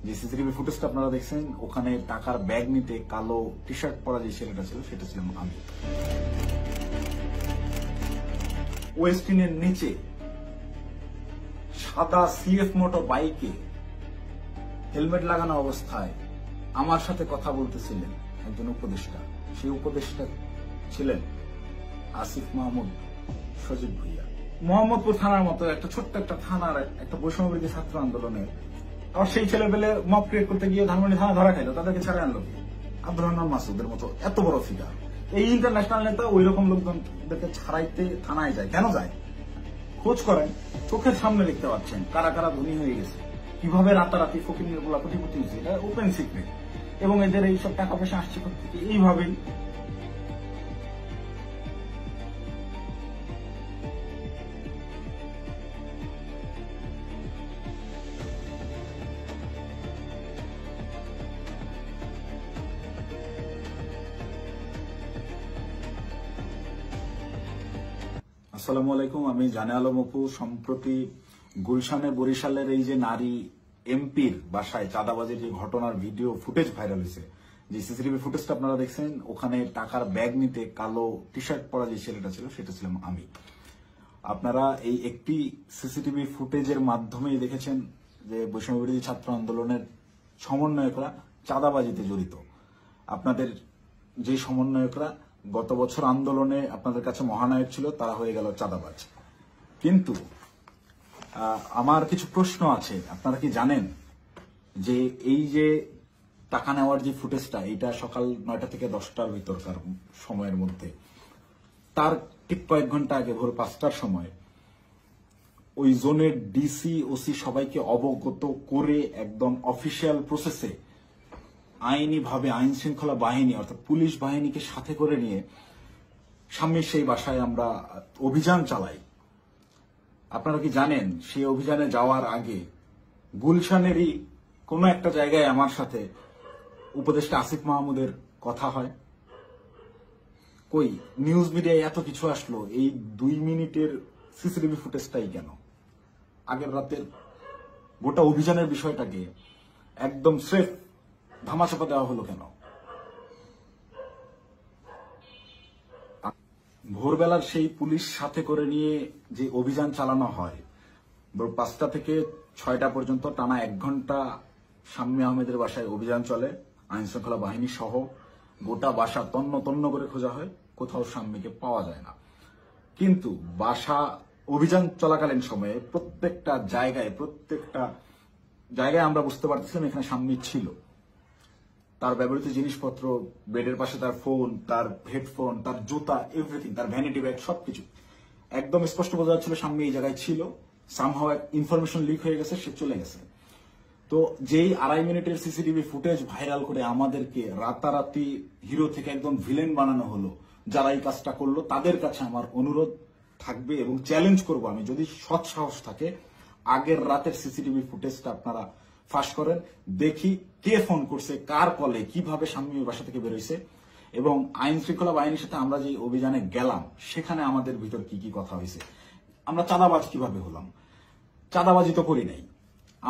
যে সিসিটিভি ফুটেজটা আপনারা দেখছেন, ওখানে টাকার ব্যাগ নিতে কালো টি শার্ট পরা যে ছেলেটা ছিল সেটা ছিলাম আমি। ওয়েস্টিনের নিচে সাদা সিএফ মোটর বাইকে হেলমেট লাগানো অবস্থায় আমার সাথে কথা বলতেছিলেন একজন উপদেষ্টা। সেই উপদেষ্টা ছিলেন আসিফ মাহমুদ সজীব ভুইয়া। মোহাম্মদপুর থানার মতো একটা ছোট্ট একটা থানার একটা বৈষম্যবিরোধী ছাত্র আন্দোলনের আর সেই ছেলেপেলে মব ক্রিয়েট করতে গিয়ে ধানমন্ডি থানা ধরা খাইলো, তাদেরকে ছাড়া আনলো কি? আব্দুর রহমান মাসুদের মতো এত বড় ফিগার, এই ইন্টারন্যাশনাল নেতা ওই রকম লোকজনদেরকে ছাড়াইতে থানায় যায় কেন যায়? খোঁজ করেন, চোখের সামনে দেখতে পাচ্ছেন কারা কারা ধনী হয়ে গেছে, কিভাবে রাতারাতি ফকির গুলা কোটিপতি হয়েছে, এটা ওপেন সিক্রেট। এবং এদের এইসব টাকা পয়সা আসছে থেকে এইভাবেই। আসসালামু আলাইকুম, আমি জানে আলম অপু। সম্প্রতি গুলশানে বরিশালের এই যে নারী এমপির বাসায় চাঁদাবাজির যে ঘটনার ভিডিও ফুটেজ ভাইরাল হয়েছে, যে সিসিটিভি ফুটেজটা আপনারা দেখছেন, ওখানে টাকার ব্যাগ নিতে কালো টি শার্ট পরা যে ছেলেটা ছিল সেটা ছিলাম আমি। আপনারা এই একটি সিসিটিভি ফুটেজের মাধ্যমেই দেখেছেন যে বৈষম্যবিরোধী ছাত্র আন্দোলনের সমন্বয়করা চাঁদাবাজিতে জড়িত। আপনাদের যে সমন্বয়করা গত বছর আন্দোলনে আপনাদের কাছে মহানায়ক ছিল, তারা হয়ে গেল চাঁদাবাজ। কিন্তু আমার কিছু প্রশ্ন আছে। আপনারা কি জানেন যে এই যে টাকা নেওয়ার যে ফুটেজটা, এটা সকাল 9টা থেকে 10টার ভিতরকার সময়ের মধ্যে, তার ঠিক কয়েক ঘন্টা আগে ভোর 5টার সময় ওই জোনের ডিসি ওসি সবাইকে অবগত করে একদম অফিসিয়াল প্রসেসে আইনিভাবে আইন শৃঙ্খলা বাহিনী অর্থাৎ পুলিশ বাহিনীকে সাথে করে নিয়ে স্বামীর সেই বাসায় আমরা অভিযান চালাই। আপনারা কি জানেন সেই অভিযানে যাওয়ার আগে গুলশানেরই কোন একটা জায়গায় আমার সাথে উপদেষ্টা আসিফ মাহমুদের কথা হয়? কই নিউজ মিডিয়ায় এত কিছু আসলো, এই 2 মিনিটের সিসিটিভি ফুটেজটাই কেন? আগের রাতের গোটা অভিযানের বিষয়টাকে একদম স্রেফ ধামাচাপা দেওয়া হলো কেন? ভোরবেলার সেই পুলিশ সাথে করে নিয়ে যে অভিযান চালানো হয়, 5টা থেকে 6টা পর্যন্ত টানা 1 ঘন্টা শাম্মী আহমেদের বাসায় অভিযান চলে, আইন শৃঙ্খলা বাহিনী সহ। গোটা বাসা তন্ন তন্ন করে খোঁজা হয়, কোথাও শাম্মীকে পাওয়া যায় না। কিন্তু বাসা অভিযান চলাকালীন সময়ে প্রত্যেকটা জায়গায় আমরা বুঝতে পারতেছিলাম এখানে শাম্মী ছিল। তার ব্যবহৃত জিনিসপত্র, বেডের পাশে তার ফোন, তার হেডফোন, তার জুতা, এভরিথিং, তার ভ্যানিটি ব্যাগ, সবকিছু একদম স্পষ্ট বোঝা যাচ্ছিল শাম্মী এই জায়গায় ছিল। সামহাও ইনফরমেশন লিক হয়ে গেছে, সে চলে গেছে। তো যেই 2.5 মিনিটের সিসিটিভি ফুটেজ ভাইরাল করে আমাদেরকে রাতারাতি হিরো থেকে একদম ভিলেন বানানো হলো, যারা এই কাজটা করলো তাদের কাছে আমার অনুরোধ থাকবে এবং চ্যালেঞ্জ করব আমি, যদি সৎ সাহস থাকে আগের রাতের সিসিটিভি ফুটেজটা আপনারা ফাঁস করেন, দেখি কে ফোন করছে, কার কলে, কিভাবে শাম্মীর বাসা থেকে বেরোইছে, এবং আইন শৃঙ্খলা বাহিনীর সাথে আমরা যে অভিযানে গেলাম সেখানে আমাদের ভিতর কি কি কথা হয়েছে। আমরা চাঁদাবাজ কিভাবে হলাম? চাঁদাবাজি তো করি নাই।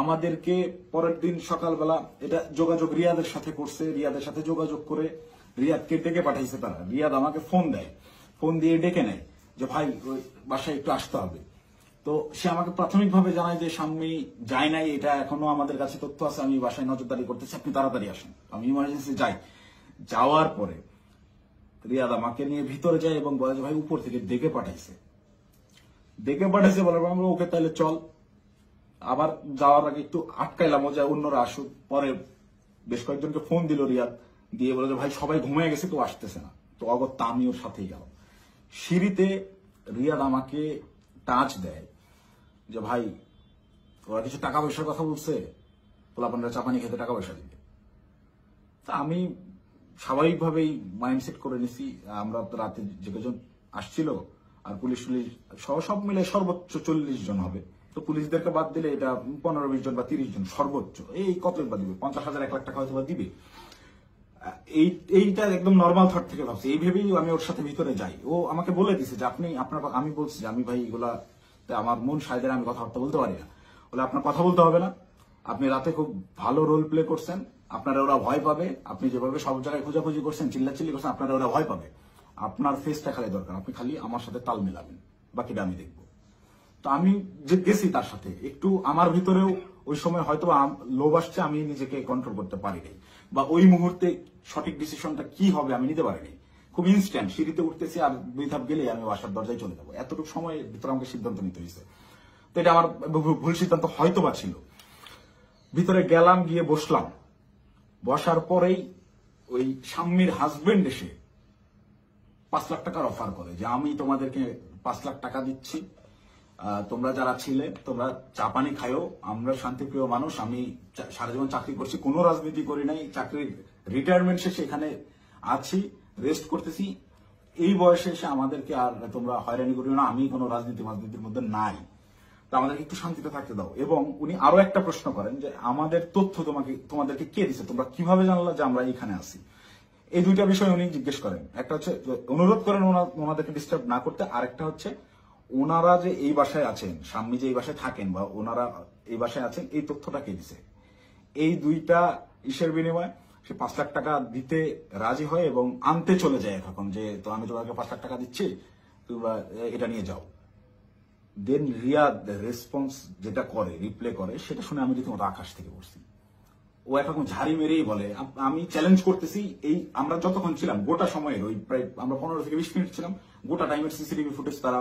আমাদেরকে পরের দিন সকালবেলা এটা যোগাযোগ রিয়াদের সাথে করছে, রিয়াদের সাথে যোগাযোগ করে রিয়াদকে ডেকে পাঠাইছে তারা। রিয়াদ আমাকে ফোন দেয়, ফোন দিয়ে ডেকে নেয় যে ভাই ওই বাসায় একটু আসতে হবে। তো সে আমাকে প্রাথমিকভাবে জানায় যে শাম্মী যায় নাই, এটা এখনো আমাদের কাছে তথ্য আছে, আমি বাসায় নজরদারি করতেছি, আপনি তাড়াতাড়ি আসেন। আমি ইমার্জেন্সি যাই। যাওয়ার পরে রিয়াদ আমাকে নিয়ে ভিতরে যায় এবং বলে যে ভাই উপর থেকে ডেকে পাঠাইছে বলার পর আমরা ওকে তাহলে চল। আবার যাওয়ার আগে একটু আটকাইলাম যে অন্যরা আসুক। পরে বেশ কয়েকজনকে ফোন দিল রিয়াদ, দিয়ে বলে যে ভাই সবাই ঘুমিয়ে গেছে, তো আসতেছে না। তো অগত্যা আমি ওর সাথেই গেলাম। সিঁড়িতে রিয়াদ আমাকে টাচ দেয় যে ভাই ওরা কিছু টাকা পয়সার কথা বলছে, পোলাপানরা চাপানি খেতে টাকা পয়সা দিবে। তা আমি স্বাভাবিকভাবেই মাইন্ডসেট করে নিছি, আমরা তো রাতে যে কজন আসছিল আর পুলিশ সব মিলে সর্বোচ্চ 40 জন হবে। তো পুলিশদেরকে বাদ দিলে এটা 15-20 জন বা 30 জন সর্বোচ্চ। এই কত বা দিবে, 50,000 1 লাখ টাকা হয়তো বা দিবে। এইটা একদম নর্মাল থট থেকে ভাবছি। এই ভেবেই আমি ওর সাথে ভিতরে যাই। ও আমাকে বলে দিছে যে আমি বলছি যে আমি ভাই এগুলা আমার মন সাইদের, আমি কথাবার্তা বলতে পারি না। বলে আপনার কথা বলতে হবে না, আপনি রাতে খুব ভালো রোল প্লে করছেন, আপনারা ওরা ভয় পাবে। আপনি যেভাবে সব জায়গায় খোঁজাখুঁজি করছেন, চিল্লাচিল্লি করছেন, আপনারা ওরা ভয় পাবে। আপনার ফেসটা খালি দরকার, আপনি খালি আমার সাথে তাল মেলাবেন, বাকিটা আমি দেখবো। তো আমি যে গেছি তার সাথে, একটু আমার ভিতরেও ওই সময় হয়তো লোভ আসছে, আমি নিজেকে কন্ট্রোল করতে পারিনি, বা ওই মুহূর্তে সঠিক ডিসিশনটা কি হবে আমি নিতে পারিনি। খুব ইনস্ট্যান্ট, সিঁড়িতে উঠতেছি আর 2 ধাপ গেলে আমি বাসার দরজায় চলে যাবো, এতটুকু সময়ের ভিতরে আমাকে সিদ্ধান্ত নিতে হয়েছে। তো এটা আমার ভুল সিদ্ধান্ত হয়তো বা ছিল। ভিতরে গেলাম, গিয়ে বসলাম। বসার পরেই ওই শাম্মীর হাজবেন্ড এসে 5 লাখ টাকার অফার করে যে আমি তোমাদেরকে 5 লাখ টাকা দিচ্ছি, তোমরা যারা ছিলে তোমরা চা পানি খায়ো, আমরা শান্তিপ্রিয় মানুষ, আমি সারা জীবন চাকরি করছি, কোনো রাজনীতি করি নাই, চাকরির রিটায়ারমেন্ট শেষে এখানে আছি, রেস্ট করতেছি, এই বয়সে এসে আমাদেরকে আর তোমরা হয়রানি করিও না, আমি কোনো রাজনীতির মধ্যে নাই, তো আমাদেরকে একটু শান্তিতে থাকতে দাও। এবং উনি আরো একটা প্রশ্ন করেন যে আমাদের তথ্য তোমাদেরকে কে দিছে, তোমরা কিভাবে জানলা যে আমরা এখানে আছি। এই 2টা বিষয় উনি জিজ্ঞেস করেন। একটা হচ্ছে অনুরোধ করেন ওনাদেরকে ডিস্টার্ব না করতে, আরেকটা হচ্ছে ওনারা যে এই বাসায় আছেন, স্বামী যে এই বাসায় থাকেন বা ওনারা এই বাসায় আছেন, এই তথ্যটা কে দিছে। এই 2টা ইসের বিনিময়ে সে 5 লাখ টাকা দিতে রাজি হয় এবং আনতে চলে যায় এখন, যে তো আমি তোমাকে 5 লাখ টাকা দিচ্ছি, তোমরা এটা নিয়ে যাও। দেন রিয়াদ রেসপন্স যেটা করে, রিপ্লে করে, সেটা শুনে আমি রীতিমতো আকাশ থেকে পড়ছি। ও একরকম ঝাড়ি মেরেই বলে আমি চ্যালেঞ্জ করতেছি, এই আমরা যতক্ষণ ছিলাম গোটা সময়ের ওই প্রায় আমরা 15 থেকে 20 মিনিট ছিলাম, গোটা টাইমের সিসিটিভি ফুটেজ তারা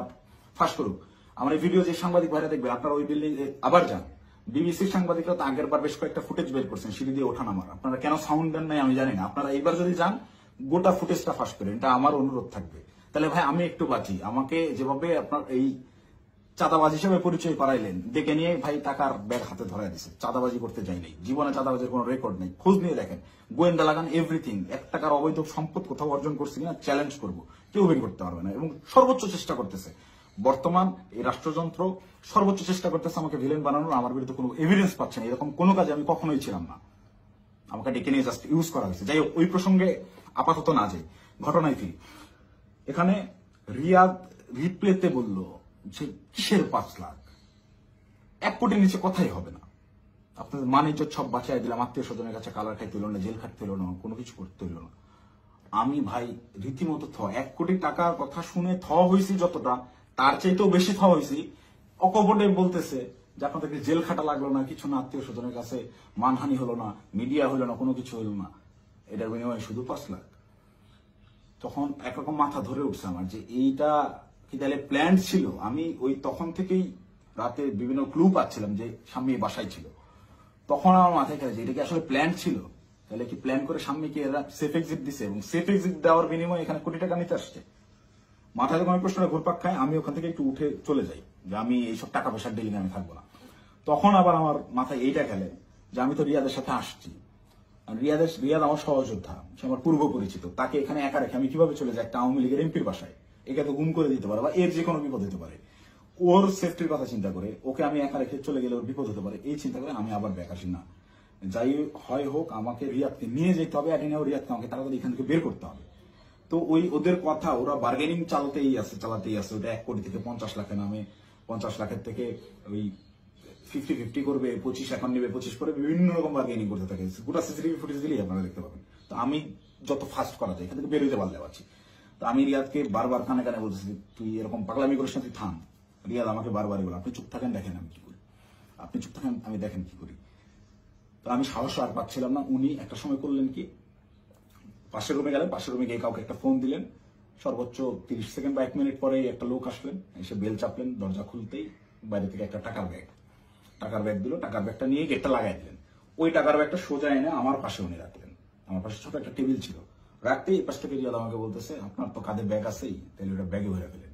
ফাঁস করুক। আমার এই ভিডিও যে সাংবাদিক ভাইরা দেখবেন, আপনারা ওই বিল্ডিং আবার যান, বিবিসির সাংবাদিকরা তো আগের বার বেশ কয়েকটা ফুটেজ বের করছেন সিঁড়ি দিয়ে ওঠা নামার, আপনারা কেন সাউন্ড দেন নাই আমি জানি না। আপনারা এইবার যদি যান গোটা ফুটেজটা ফাঁস করেন, এটা আমার অনুরোধ থাকবে। তাহলে ভাই আমি একটু বাঁচি। আমাকে যেভাবে আপনার এই চাঁদাবাজ হিসেবে পরিচয় করাইলেন, ডেকে নিয়ে ভাই টাকার ব্যাগ হাতে ধরাই দিছে, চাঁদাবাজি করতে যাই নাই, জীবনে চাঁদাবাজির কোনো রেকর্ড নেই, খোঁজ নিয়ে দেখেন, গোয়েন্দা লাগান, এভরিথিং। 1 টাকার অবৈধ সম্পদ কোথাও অর্জন করছি কিনা চ্যালেঞ্জ করবো, কেউ বের করতে পারবে না। এবং সর্বোচ্চ চেষ্টা করতেছে বর্তমান এই রাষ্ট্রযন্ত্র, সর্বোচ্চ চেষ্টা করতেছে আমাকে ভিলেন বানানোর। আমার বিরুদ্ধে কোনো এভিডেন্স পাচ্ছে না, এরকম কোনো কাজে আমি কখনোই ছিলাম না, আমাকে ডেকে নিয়ে জাস্ট ইউজ করা হয়েছে। যাই হোক, ওই প্রসঙ্গে আপাতত না যাই, ঘটনায় ফিরি। এখানে রিয়াদ রিপ্লেতে বলল যে কিসের 5 লাখ, 1 কোটির নিচে কথাই হবে না, আপনাদের মান ইজ্জত সব বাঁচাই দিলাম, আত্মীয় স্বজনের কাছে কালার খাইতে হলো না, জেল খাটতে হলো না, কোনো কিছু করতে হলো না। আমি ভাই রীতিমতো 1 কোটি টাকার কথা শুনে হয়েছি যতটা, তার চাইতেও বেশি হয়েছি। অকপটে বলতেছে যে আপনাদেরকে জেল খাটা লাগলো না, কিছু না, আত্মীয় স্বজনের কাছে মানহানি হলো না, মিডিয়া হলো না, কোনো কিছু হলো না, এটার বিনিময়ে শুধু 5 লাখ। তখন একরকম মাথা ধরে উঠছে আমার যে এইটা কি তাহলে প্ল্যান ছিল। আমি ওই তখন থেকেই রাতে বিভিন্ন ক্লু পাচ্ছিলাম যে স্বামী বাসায় ছিল, তখন আমার মাথায় খেলে যে এটা কি আসলে প্ল্যান ছিল। তাহলে কি প্ল্যান করে স্বামীকে এরা সেফ এক্সিট দিছে এবং সেফ এক্সিট দেওয়ার বিনিময়ে এখানে কোটি টাকা নিতে আসছে। মাথায় যখন প্রশ্নটা ঘুরপাক খায়, আমি ওখান থেকে একটু উঠে চলে যাই যে আমি এইসব টাকা পয়সার ডিলিং আমি থাকবো না। তখন আবার আমার মাথায় এইটা খেলে যে আমি তো রিয়াদের সাথে আসছি, রিয়াদ আমার সহযোদ্ধা, সে আমার পূর্ব পরিচিত, তাকে এখানে একা রেখে আমি কিভাবে চলে যাই একটা আওয়ামী লীগের এমপির বাসায়? একে তো গুম করে দিতে পারে বা এর যে কোনো বিপদ হতে পারে। ওর সেফটির কথা চিন্তা করে ওকে আমি একা রেখে চলে গেলে ওর বিপদ হতে পারে, এই চিন্তা করে আমি আবার ব্যাক আসি না। যাই হয় হোক, আমাকে রিয়াদকে নিয়ে যেতে হবে, এটি নিয়ে রিয়াদকে আমাকে তাড়াতাড়ি এখান থেকে বের করতে হবে। তো ওই ওদের কথা, ওরা বার্গেনিং চালাতেই আছে। ওটা 1 কোটি থেকে 50 লাখে নামে, 50 লাখের থেকে ওই 50-50 করবে, 25 এখন নেবে, 25 করে বিভিন্ন রকম বার্গেনিং করতে থাকে। গোটা সিসিটিভি ফুটেজ দিলেই আপনারা দেখতে পাবেন। তো আমি যত ফাস্ট করা যায় এখান থেকে বেরোতে পারলে পারছি। তো আমি রিয়াদকে বারবার কানে কানে বলতেছি তুই এরকম পাগলামি করিস না, তুই থাম। রিয়াদ আমাকে বারবারই বলে আপনি চুপ থাকেন, দেখেন আমি কি করি, আপনি চুপ থাকেন, আমি দেখেন কি করি। তো আমি সাহস আর পাচ্ছিলাম না। উনি একটা সময় করলেন কি, পাশের রুমে গেলেন, পাশের রুমে গিয়ে কাউকে একটা ফোন দিলেন, সর্বোচ্চ 30 সেকেন্ড বা 1 মিনিট পরে একটা লোক আসলেন, এসে বেল চাপলেন, দরজা খুলতেই বাইরে থেকে একটা টাকার ব্যাগ দিল, টাকার ব্যাগটা নিয়ে গেটটা লাগাই দিলেন। ওই টাকার ব্যাগটা সোজা এনে আমার পাশে উনি রাখলেন, আমার পাশে ছোট একটা টেবিল ছিল, রাখতেই পাশ থেকে রিয়াদ আমাকে বলতেছে আপনার তো কাঁধে ব্যাগ আছেই, তাহলে ওটা ব্যাগে ভরে ফেলেন।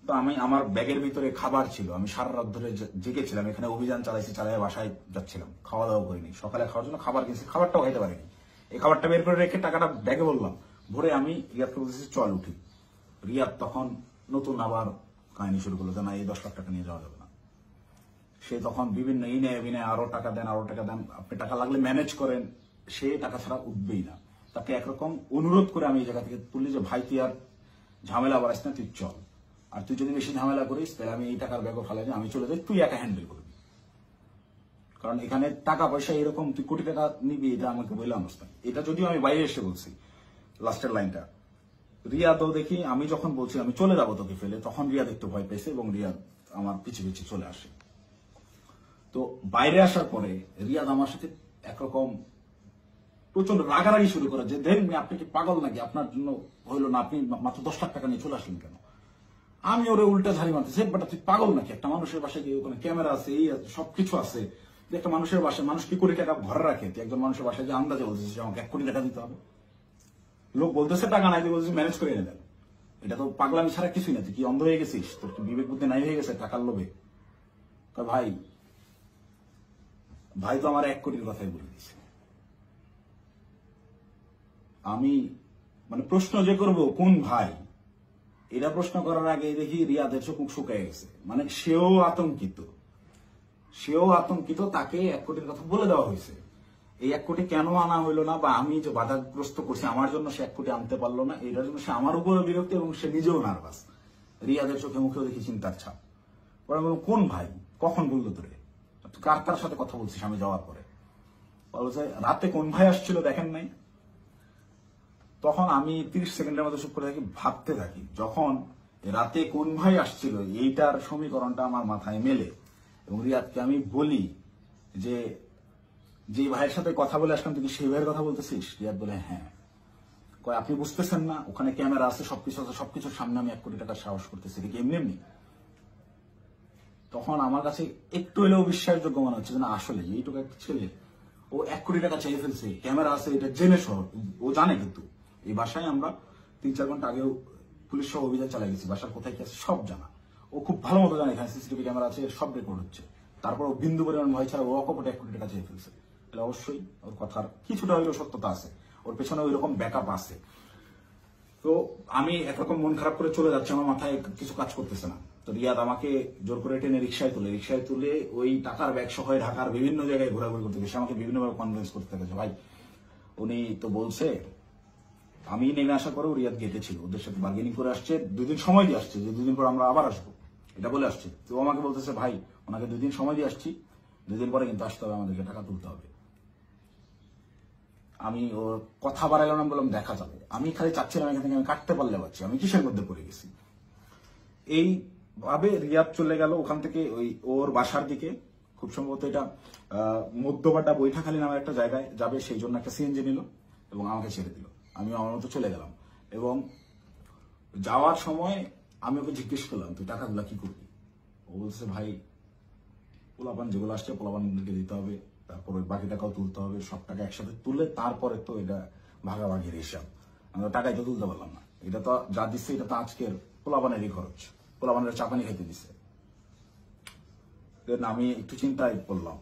তো আমি আমার ব্যাগের ভিতরে খাবার ছিল, আমি সারা রাত ধরে জেগেছিলাম, এখানে অভিযান চালাই বাসায় যাচ্ছিলাম, খাওয়া দাওয়া করিনি, সকালে খাওয়ার জন্য খাবার কিনছি, খাবারটাও খাইতে পারিনি। এই খাবারটা বের করে রেখে টাকাটা ব্যাগে বললাম ভরে, আমি রিয়াদকে বলতেছি চল উঠি। রিয়াদ তখন নতুন আবার কাহিনী শুরু করলো যে না, এই 10 লাখ টাকা নিয়ে যাওয়া যাবে না। সে তখন বিভিন্ন এই নেয় বিনয়, আরো টাকা দেন, আপনি টাকা লাগলে ম্যানেজ করেন, সে টাকা ছাড়া উঠবেই না। তাকে একরকম অনুরোধ করে আমি এই জায়গা থেকে তুললি যে ভাই তুই আর ঝামেলা বাড়াইস না, তুই চল, আর তুই যদি বেশি ঝামেলা করিস তাহলে আমি এই টাকার ব্যাগও ফেলাই, আমি চলে যাই, তুই একা হ্যান্ডেল করবি। কারণ এখানে টাকা পয়সা এরকম তুই কোটি টাকা নিবি এটা আমাকে বলে আনস না। এটা যদিও আমি বাইরে এসে বলছি লাস্টের লাইনটা। রিয়াদও দেখি আমি যখন বলছি আমি চলে যাবো তোকে ফেলে, তখন রিয়াদ একটু ভয় পেয়েছে এবং রিয়াদ আমার পিছিয়ে পিছিয়ে চলে আসে। তো বাইরে আসার পরে রিয়াদ আমার সাথে একরকম প্রচন্ড রাগারাগি শুরু করে যে দেখেন আপনি কি পাগল নাকি, আপনার জন্য হইলো না, আপনি মাত্র 10 লাখ টাকা নিয়ে চলে আসলেন কেন। আমি ওরে উল্টা ঝাড়ি মারতেছি, বাট তুই পাগল নাকি, একটা মানুষের বাসায় গিয়ে ওখানে ক্যামেরা আছে, এই আছে, সবকিছু আছে, একটা মানুষের বাসায় মানুষ কি কোটি টাকা ঘরে রাখে, তুই একজন মানুষের বাসায় যে আন্দাজে বলতেছিস আমাকে 1 কোটি টাকা দিতে হবে। লোক বলতেছে টাকা নাই, তুই বলছিস ম্যানেজ করে এনে দেন। এটা তো পাগলামি ছাড়া কিছুই না। তুই কি অন্ধ হয়ে গেছিস, তোর কি বিবেক বুদ্ধি নাই হয়ে গেছে টাকার লোভে। ভাই ভাই তো আমার 1 কোটির কথাই বলে দিছে। আমি মানে প্রশ্ন যে করব কোন ভাই, এটা প্রশ্ন করার আগে দেখি রিয়াদের চোখ শুকায় গেছে। মানে সেও আতঙ্কিত, তাকে 1 কোটির কথা বলে দেওয়া হয়েছে। এই 1 কোটি কেন আনা হইলো না, বা আমি যে বাধাগ্রস্ত করছি আমার জন্য সে 1 কোটি আনতে পারলো না, এটার জন্য সে আমার উপরে বিরক্ত এবং সে নিজেও নার্ভাস। রিয়াদের চোখে মুখেও দেখি চিন্তার ছাপ। পরে বললাম কোন ভাই, কখন বললো তোরে, কার সাথে কথা বলছিস আমি যাওয়ার পরে। বলছে রাতে কোন ভাই আসছিল দেখেন নাই। তখন আমি 30 সেকেন্ডের মতো চুপ করে থাকি, ভাবতে থাকি। যখন রাতে কোন ভাই আসছিল এইটার সমীকরণটা আমার মাথায় মেলে এবং রিয়াদকে আমি বলি যে ভাইয়ের সাথে কথা বলে আসলাম তুই কি সেই ভাইয়ের কথা বলতেছিস। রিয়াদ বলে হ্যাঁ। কয় আপনি বুঝতেছেন না, ওখানে ক্যামেরা আছে, সবকিছু আছে, সবকিছুর সামনে আমি 1 কোটি টাকার সাহস করতেছি, এটা কি এমনি। তখন আমার কাছে একটু হলেও বিশ্বাসযোগ্য মনে হচ্ছে না আসলে এইটুকু একটা ছেলে ও 1 কোটি টাকা চেয়ে ফেলছে, ক্যামেরা আছে, এটা জেনে সহ ও জানে। কিন্তু এই বাসায় আমরা 3-4 ঘন্টা আগেও পুলিশ সহ অভিযান চালাই গেছি, বাসার কোথায় কি আছে সব জানা। ও খুব ভালো মতো জানে এখানে সিসিটিভি ক্যামেরা আছে, সব রেকর্ড হচ্ছে। তারপর ও বিন্দু পরিমাণ ভয় ছাড়া ও অকপটে 1 কোটি টাকা চেয়ে ফেলছে। তাহলে অবশ্যই ওর কথার কিছুটা হলেও সত্যতা আছে, ওর পেছনে ওই রকম ব্যাকআপ আছে। তো আমি একরকম মন খারাপ করে চলে যাচ্ছি, আমার মাথায় কিছু কাজ করতেছে না। তো রিয়াদ আমাকে জোর করে টেনে রিক্সায় তুলে ওই টাকার ব্যাগ সহ ঢাকার বিভিন্ন জায়গায় ঘোরাঘুরি করতে গেছে। আমাকে বিভিন্নভাবে কনভিন্স করতে থাকে ভাই উনি তো বলছে। আমি নেমে আসার পরেও রিয়াদ গেটে ছিল, ওদের সাথে বার্গেনিং করে আসছে, 2 দিন সময় দিয়ে আসছে যে 2 দিন পর আমরা আবার আসবো, এটা বলে আসছে। তো আমাকে বলতেছে ভাই ওনাকে 2 দিন সময় দিয়ে আসছি, 2 দিন পরে কিন্তু আসতে হবে, আমাদেরকে টাকা তুলতে হবে। আমি ওর কথা বাড়াইলাম না, বললাম দেখা যাবে। আমি খালি চাচ্ছিলাম এখান থেকে আমি কাটতে পারলে পারছি, আমি কিসের মধ্যে পড়ে গেছি। এই ভাবে রিয়াদ চলে গেল ওখান থেকে ওই ওর বাসার দিকে। খুব সম্ভবত এটা মধ্যবাটা বৈঠাখালী নামের একটা জায়গায় যাবে, সেই জন্য একটা সিএনজি নিল এবং আমাকে ছেড়ে দিল। আমি আমার মতো চলে গেলাম এবং যাওয়ার সময় আমি ওকে জিজ্ঞেস করলাম তুই টাকাগুলা কি করবি। ও বলছে ভাই পোলাপান যেগুলো আসছে পোলাপানদেরকে দিতে হবে, তারপর ওই বাকি টাকাও তুলতে হবে, সব টাকা একসাথে তুলে তারপরে তো এটা ভাগাভাগির হিসাব। আমরা টাকাই তো তুলতে পারলাম না, এটা তো যা দিচ্ছে এটা তো আজকের পোলাপানেরই খরচ, পোলাপানের চাপানি খেতে দিচ্ছে। আমি একটু চিন্তায় পড়লাম,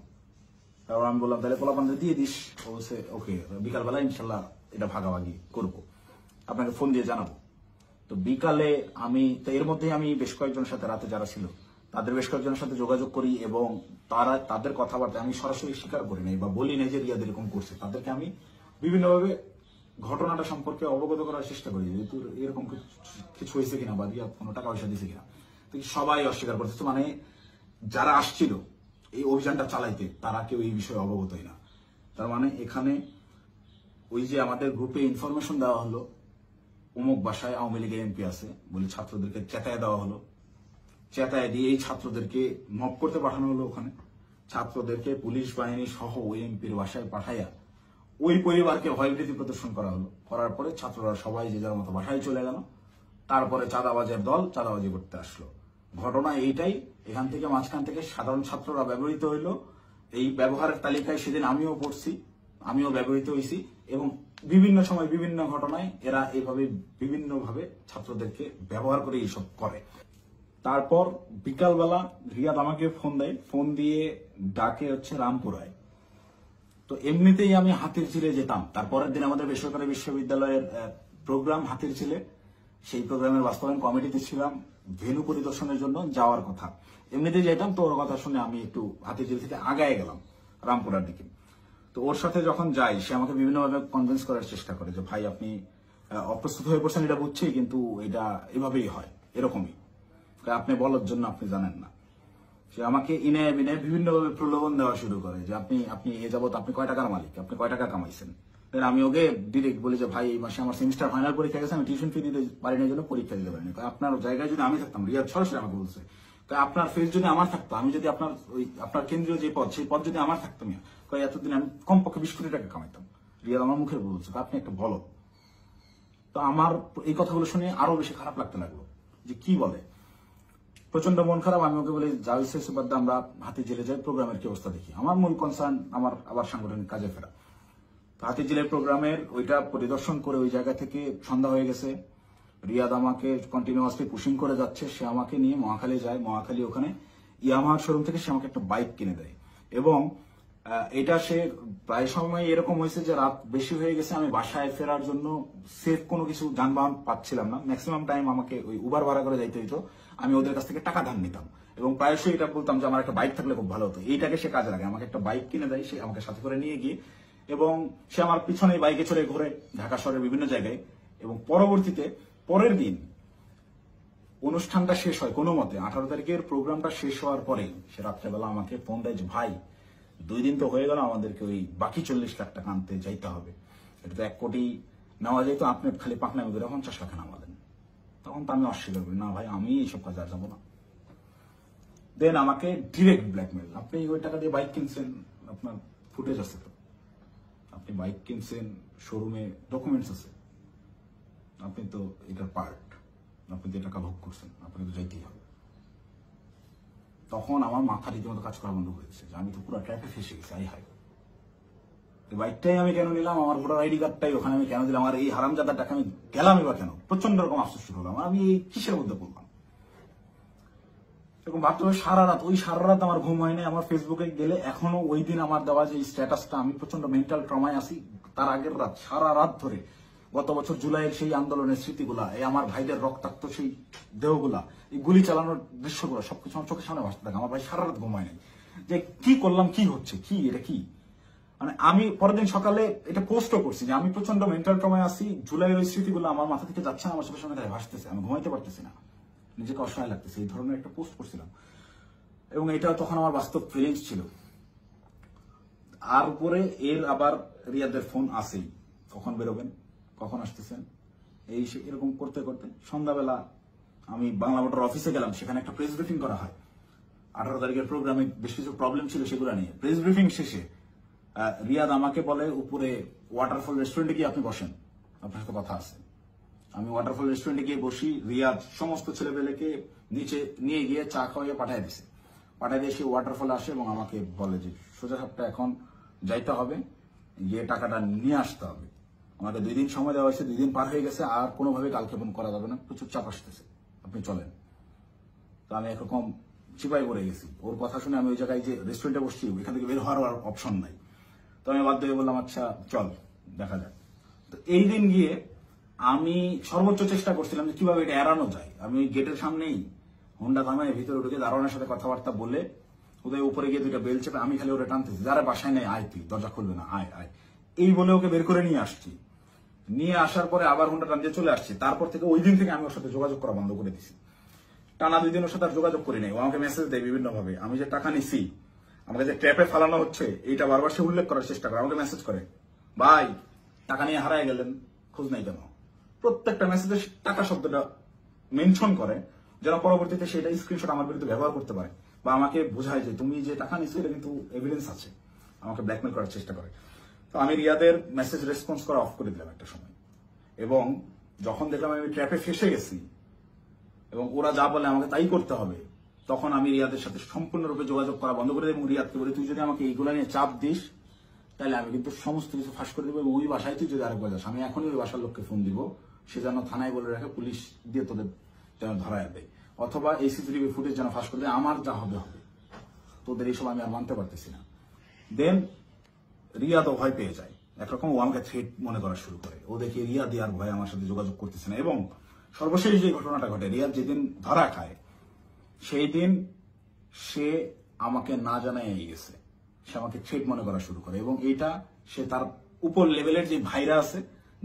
তারপর আমি বললাম তাহলে পোলাপানদের দিয়ে দিস। ও বলছে ওকে, বিকালবেলা ইনশাল্লাহ এটা ভাগাভাগি করবো, আপনাকে ফোন দিয়ে জানাবো। তো বিকালে আমি তো এর মধ্যেই আমি বেশ কয়েকজনের সাথে রাতে যারা ছিল তাদের বেশ কয়েকজনের সাথে যোগাযোগ করি এবং তাদের কথাবার্তা আমি সরাসরি স্বীকার করি নাই বা বলি নাই যে রিয়াদ এরকম করছে। তাদেরকে আমি বিভিন্নভাবে ঘটনাটা সম্পর্কে অবগত করার চেষ্টা করি যে তোর এরকম কিছু হয়েছে কিনা বা রিয়াদ কোনো টাকা পয়সা দিয়েছে কিনা। তো সবাই অস্বীকার করতেছে, মানে যারা আসছিল এই অভিযানটা চালাইতে তারা কেউ এই বিষয়ে অবগতই না। তার মানে এখানে ওই যে আমাদের গ্রুপে ইনফরমেশন দেওয়া হলো অমুক বাসায় আওয়ামী লীগের এমপি আছে বলে ছাত্রদেরকে চেতায় দেওয়া হলো, চেতায় দিয়ে এই ছাত্রদেরকে মব করতে পাঠানো হলো। ওখানে ছাত্রদেরকে পুলিশ বাহিনী সহ ওই এমপির বাসায় পাঠাইয়া ওই পরিবারকে ভয়ভীতি প্রদর্শন করা হলো। করার পরে ছাত্ররা সবাই যে যার মতো বাসায় চলে গেল। তারপরে চাঁদাবাজের দল চাঁদাবাজি করতে আসলো। ঘটনা এইটাই। এখান থেকে মাঝখান থেকে সাধারণ ছাত্ররা ব্যবহৃত হইলো। এই ব্যবহারের তালিকায় সেদিন আমিও পড়ছি, আমিও ব্যবহৃত হয়েছি এবং বিভিন্ন সময় বিভিন্ন ঘটনায় এরা এইভাবে বিভিন্নভাবে ছাত্রদেরকে ব্যবহার করে এইসব করে। তারপর বিকালবেলা রিয়াদ আমাকে ফোন দেয়, ফোন দিয়ে ডাকে হচ্ছে রামপুরায়। তো এমনিতেই আমি হাতিরঝিলে যেতাম, তারপরের দিন আমাদের বেসরকারি বিশ্ববিদ্যালয়ের প্রোগ্রাম হাতিরঝিলে, সেই প্রোগ্রামের বাস্তবায়ন কমিটিতে ছিলাম, ভেন্যু পরিদর্শনের জন্য যাওয়ার কথা। এমনিতেই যেতাম, তো ওর কথা শুনে আমি একটু হাতিরঝিল থেকে আগায় গেলাম রামপুরার দিকে। তো ওর সাথে যখন যাই সে আমাকে বিভিন্নভাবে কনভিন্স করার চেষ্টা করে যে ভাই আপনি অপ্রস্তুত হয়ে পড়ছেন এটা বুঝছি, কিন্তু এটা এভাবেই হয়, এরকমই আপনি বলার জন্য আপনি জানেন না। সে আমাকে ইনায় বিনায় বিভিন্নভাবে প্রলোভন দেওয়া শুরু করে যে আপনি আপনি এ যাবত আপনি কয় টাকার মালিক, আপনি কয় টাকা কামাইছেন। আমি ওকে ডিরেক্ট বলি যে ভাই এই মাসে আমার সেমিস্টার ফাইনাল পরীক্ষা গেছে, আমি টিউশন ফি দিতে পারি না, জন্য পরীক্ষা দিতে পারিনি। আপনার জায়গায় যদি আমি থাকতাম, রিয়াদ সরাসরি আমাকে বলছে, আপনার ফেস যদি আমার থাকতো, আমি যদি আপনার ওই আপনার কেন্দ্রীয় যে পদ, সেই পদ যদি আমার থাকতো, এতদিন আমি কমপক্ষে 20 কোটি টাকা কামাইতাম। রিয়াদ আমার মুখের বলছে আপনি একটা বলো। তো আমার এই কথাগুলো শুনে আরো বেশি খারাপ লাগতে লাগলো যে কি বলে, প্রচন্ড মন খারাপ। আমি ওকে বলি যা হয়েছে বাদ আমরা হাতি জেলে যাই, প্রোগ্রামের কি অবস্থা দেখি। আমার মূল কনসার্ন আমার আবার সাংগঠনিক কাজে ফেরা। হাতি জেলের প্রোগ্রামের ওইটা পরিদর্শন করে ওই জায়গা থেকে সন্ধ্যা হয়ে গেছে। রিয়াদ আমাকে কন্টিনিউয়াসলি পুশিং করে যাচ্ছে। সে আমাকে নিয়ে মহাখালী যায়, মহাখালী ওখানে ইয়ামাহার শোরুম থেকে সে আমাকে একটা বাইক কিনে দেয়। এবং এটা সে প্রায় সময় এরকম হয়েছে যে রাত বেশি হয়ে গেছে, আমি বাসায় ফেরার জন্য সেফ কোনো কিছু যানবাহন পাচ্ছিলাম না। ম্যাক্সিমাম টাইম আমাকে ওই উবার ভাড়া করে যাইতে হইতো। আমি ওদের কাছ থেকে টাকা ধার নিতাম এবং প্রায়শই এটা বলতাম যে আমার একটা বাইক থাকলে খুব ভালো হতো। এইটাকে সে কাজে লাগে, আমাকে একটা বাইক কিনে দেয়, সে আমাকে সাথে করে নিয়ে গিয়ে এবং সে আমার পিছনে বাইকে চড়ে ঘুরে ঢাকা শহরের বিভিন্ন জায়গায়। এবং পরবর্তীতে পরের দিন অনুষ্ঠানটা শেষ হয় কোনো মতে, 18 তারিখের প্রোগ্রামটা শেষ হওয়ার পরে সে রাত্রেবেলা আমাকে ফোন দেয় যে ভাই 2 দিন তো হয়ে গেল, আমাদেরকে ওই বাকি 40 লাখ টাকা আনতে যাইতে হবে। এটা তো 1 কোটি নেওয়া যেত, আপনি খালি পাকনামি করে 50 লাখ নামা দেন। তখন তো আমি অস্বীকার করি, না ভাই আমি এইসব কাজে আর যাবো না। দেন আমাকে ডিরেক্ট ব্ল্যাকমেল, আপনি ওই টাকা দিয়ে বাইক কিনছেন, আপনার ফুটেজ আছে তো, আপনি বাইক কিনছেন, শোরুমে ডকুমেন্টস আছে, আপনি তো এটার পার্ট, আপনি যে টাকা ভোগ করছেন আপনাকে তো যাইতেই হবে। তখন আমার মাথা রীতিমতো কাজ করা বন্ধ করেছে যে আমি তো পুরো ট্র্যাপে ফেসে গেছি। আই হাই, এই বাইকটাই আমি কেন নিলাম, আমার ভোটার আইডি কার্ডটাই ওখানে আমি কেন দিলাম, আমার এই হারামজাদার টাকা আমি গেলামই বা কেন, প্রচন্ড রকম আফসোস শুরু হলাম। আমি এই কিসের মধ্যে পড়লাম এরকম ভাবতে হবে। সারা রাত আমার ঘুম হয়নি। আমার ফেসবুকে গেলে এখনো ওই দিন আমার দেওয়া যে স্ট্যাটাসটা, আমি প্রচন্ড মেন্টাল ট্রমায় আছি। তার আগের রাত সারা রাত ধরে গত বছর জুলাইয়ের সেই আন্দোলনের স্মৃতিগুলা, এই আমার ভাইদের রক্তাক্ত সেই দেহগুলা, এই গুলি চালানোর দৃশ্যগুলো সবকিছু আমার চোখের সামনে ভাসতে থাকে। আমার ভাই সারা রাত ঘুমায় নাই যে কি করলাম, কি হচ্ছে, কি এটা কি। মানে আমি পরের দিন সকালে এটা পোস্টও করছি যে আমি প্রচন্ড মেন্টাল ট্রমায় আছি। জুলাইয়ের ওই স্মৃতিগুলো আমার মাথা থেকে যাচ্ছে না, আমার চোখের সামনে ভাসতেছে, আমি ঘুমাইতে পারতেছি না, নিজেকে অসহায় লাগতেছে। এই ধরনের একটা পোস্ট করছিলাম এবং এটা তখন আমার বাস্তব ফিলিংস ছিল। আর উপরে এর আবার রিয়াদের ফোন আসেই, কখন বেরোবেন, কখন আসতেছেন, এই এরকম করতে করতে সন্ধ্যাবেলা আমি বাংলা মোটর অফিসে গেলাম। সেখানে একটা প্রেস ব্রিফিং করা হয় 18 তারিখের প্রোগ্রামে, বেশ কিছু প্রবলেম ছিল সেগুলো নিয়ে। প্রেস ব্রিফিং শেষে রিয়াদ আমাকে বলে উপরে ওয়াটারফল রেস্টুরেন্টে গিয়ে আপনি বসেন, আপনার সাথে কথা আছে। আমি ওয়াটারফল রেস্টুরেন্টে গিয়ে বসি। রিয়াদ সমস্ত ছেলেপেলেকে নিচে নিয়ে গিয়ে চা খাওয়াইয়ে পাঠিয়ে দিছে। পাঠিয়ে দিয়ে সে ওয়াটারফলে আসে এবং আমাকে বলে যে সোজা সাপটা এখন যাইতে হবে, গিয়ে টাকাটা নিয়ে আসতে হবে। আমাকে 2 দিন সময় দেওয়া হয়েছে, 2 দিন পার হয়ে গেছে, আর কোনোভাবে কালক্ষেপণ করা যাবে না, প্রচুর চাপ আসতেছে, আপনি চলেন। তো আমি একরকম চিপাই পড়ে গেছি। ওর কথা শুনে আমি ওই জায়গায় যে রেস্টুরেন্টে বসছি, এখান থেকে বের হওয়ার অপশন নাই। তো আমি বাধ্য হয়ে বললাম আচ্ছা চল দেখা যাক। তো এই দিন গিয়ে আমি সর্বোচ্চ চেষ্টা করছিলাম যে কিভাবে এটা এড়ানো যায়। আমি ওই গেটের সামনেই হোন্ডা থামায় ভিতরে ঢুকে দারোয়ানের সাথে কথাবার্তা বলে ওদের উপরে গিয়ে 2টা বেল চেপে আমি খালি ওরা টানতেছি, যারা বাসায় নেই আয়, তুই দরজা খুলবে না, আয় আয়, এই বলে ওকে বের করে নিয়ে আসছি। নিয়ে আসার পরে আবার হোন্ডা টান দিয়ে চলে আসছি। তারপর থেকে ওই দিন থেকে আমি ওর সাথে যোগাযোগ করা বন্ধ করে দিছি। টানা 2 দিন ওর সাথে আর যোগাযোগ করি নাই। ও আমাকে মেসেজ দেয় বিভিন্ন ভাবে, আমি যে টাকা নিছি, আমাকে যে ট্র্যাপে ফালানো হচ্ছে, এইটা বারবার সে উল্লেখ করার চেষ্টা করে। আমাকে মেসেজ করে, ভাই টাকা নিয়ে হারায় গেলেন, খোঁজ নাই কেন। প্রত্যেকটা মেসেজে টাকা শব্দটা মেনশন করে, যেন পরবর্তীতে সেটা স্ক্রিনশট আমার বিরুদ্ধে ব্যবহার করতে পারে বা আমাকে বোঝায় যে তুমি যে টাকা নিচ্ছ এটা কিন্তু এভিডেন্স আছে। আমাকে ব্ল্যাকমেল করার চেষ্টা করে। তো আমি রিয়াদের মেসেজ রেসপন্স করা অফ করে দিলাম একটা সময়। এবং যখন দেখলাম আমি ট্র্যাপে ফেসে গেছি এবং ওরা যা বলে আমাকে তাই করতে হবে, তখন আমি রিয়াদের সাথে সম্পূর্ণরূপে যোগাযোগ করা বন্ধ করে দিই এবং রিয়াদকে বলি তুই যদি আমাকে এইগুলা নিয়ে চাপ দিস তাহলে আমি কিন্তু সমস্ত কিছু ফাঁস করে দেবো এবং ওই বাসায় তুই যদি আরেকবার যাস, আমি এখনই ওই বাসার লোককে ফোন দিব, সে যেন থানায় বলে রাখে, পুলিশ দিয়ে তোদের যেন ধরায় দেয়, অথবা এই সিসিটিভি ফুটেজ যেন ফাঁস করে দেয়, আমার যা হবে হবে, তোদের এইসব আমি আর মানতে পারতেছি না। দেন রিয়াদও ভয় পেয়ে যায়, একরকম ও আমাকে থ্রেট মনে করা শুরু করে। ও দেখে রিয়াদ আর ভয় আমার সাথে যোগাযোগ করতেছে না। এবং সর্বশেষ যে ঘটনাটা ঘটে, রিয়াদ যেদিন ধরা খায় সেই দিন সে আমাকে না জানায় গেছে, সে আমাকে থ্রেট মনে করা শুরু করে এবং এইটা সে তার উপর লেভেলের যে ভাইরা আছে,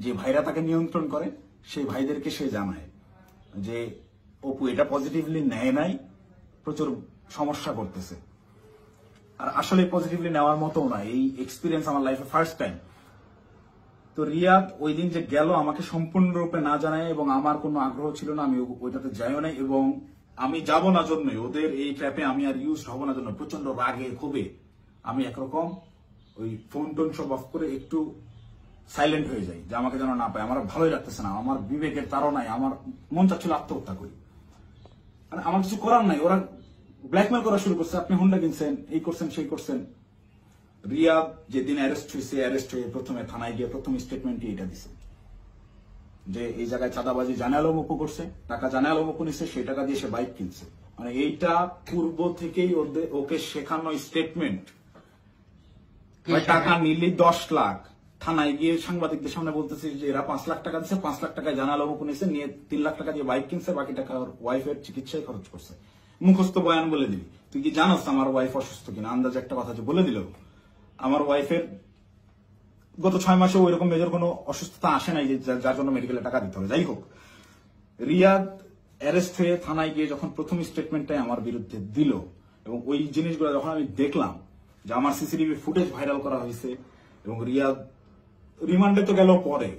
যে ভাইরা তাকে নিয়ন্ত্রণ করে, সেই ভাইদেরকে সে জানায় যে অপু এটা পজিটিভলি নেয় নাই, প্রচুর সমস্যা করতেছে। আর আসলে পজিটিভলি নেওয়ার মতো না, এই এক্সপিরিয়েন্স আমার লাইফে ফার্স্ট টাইম। তো রিয়াদ ওই দিন যে গেল আমাকে সম্পূর্ণরূপে না জানায়, এবং আমার কোনো আগ্রহ ছিল না, আমি ওইটাতে যাইও নাই, এবং আমি যাব না জন্যই, ওদের এই ট্র্যাপে আমি আর ইউজ হব না জন্য প্রচন্ড রাগে ক্ষোভে আমি একরকম ওই ফোন টোন সব অফ করে একটু সাইলেন্ট হয়ে যাই, যে আমাকে যেন না পায়। আমার ভালোই লাগতেছে না, আমার বিবেকের তাড়নায় আমার মন চাচ্ছিল আত্মহত্যা করি। মানে আমার কিছু করার নাই, ওরা ব্ল্যাকমেল করা শুরু করছে, আপনি হুন্ডা কিনছেন, এই করছেন সেই করছেন। রিয়াদ যেদিন অ্যারেস্ট হয়েছে, অ্যারেস্ট হয়ে প্রথমে থানায় গিয়ে প্রথম স্টেটমেন্টই এটা দিছে যে এই জায়গায় চাঁদাবাজি জানে আলম অপু করছে, টাকা জানে আলম অপু নিচ্ছে, সেই টাকা দিয়ে সে বাইক কিনছে। মানে এইটা পূর্ব থেকেই ওকে শেখানো স্টেটমেন্ট। টাকা নিলি 10 লাখ, থানায় গিয়ে সাংবাদিকদের সামনে বলতেছে যে এরা 5 লাখ টাকা দিচ্ছে, 5 লাখ টাকায় জানা আলম অপু নিচ্ছে, নিয়ে 3 লাখ টাকা দিয়ে বাইক কিনছে, বাকি টাকা ওর ওয়াইফের চিকিৎসায় খরচ করছে। মুখস্থ বয়ান বলে দিবি, তুই কি জানোস আমার ওয়াইফ অসুস্থ কিনা? আন্দাজে একটা কথা যে বলে দিল। আমার ওয়াইফের গত 6 মাসে ওইরকম মেজর কোনো অসুস্থতা আসে নাই যে যার জন্য মেডিকেলে টাকা দিতে হবে। যাই হোক, রিয়াদ অ্যারেস্ট হয়ে থানায় গিয়ে যখন প্রথম স্টেটমেন্টটাই আমার বিরুদ্ধে দিল, এবং ওই জিনিসগুলো যখন আমি দেখলাম যে আমার সিসিটিভি ফুটেজ ভাইরাল করা হয়েছে, এবং রিয়াদ রিমান্ডে তো গেল পরে,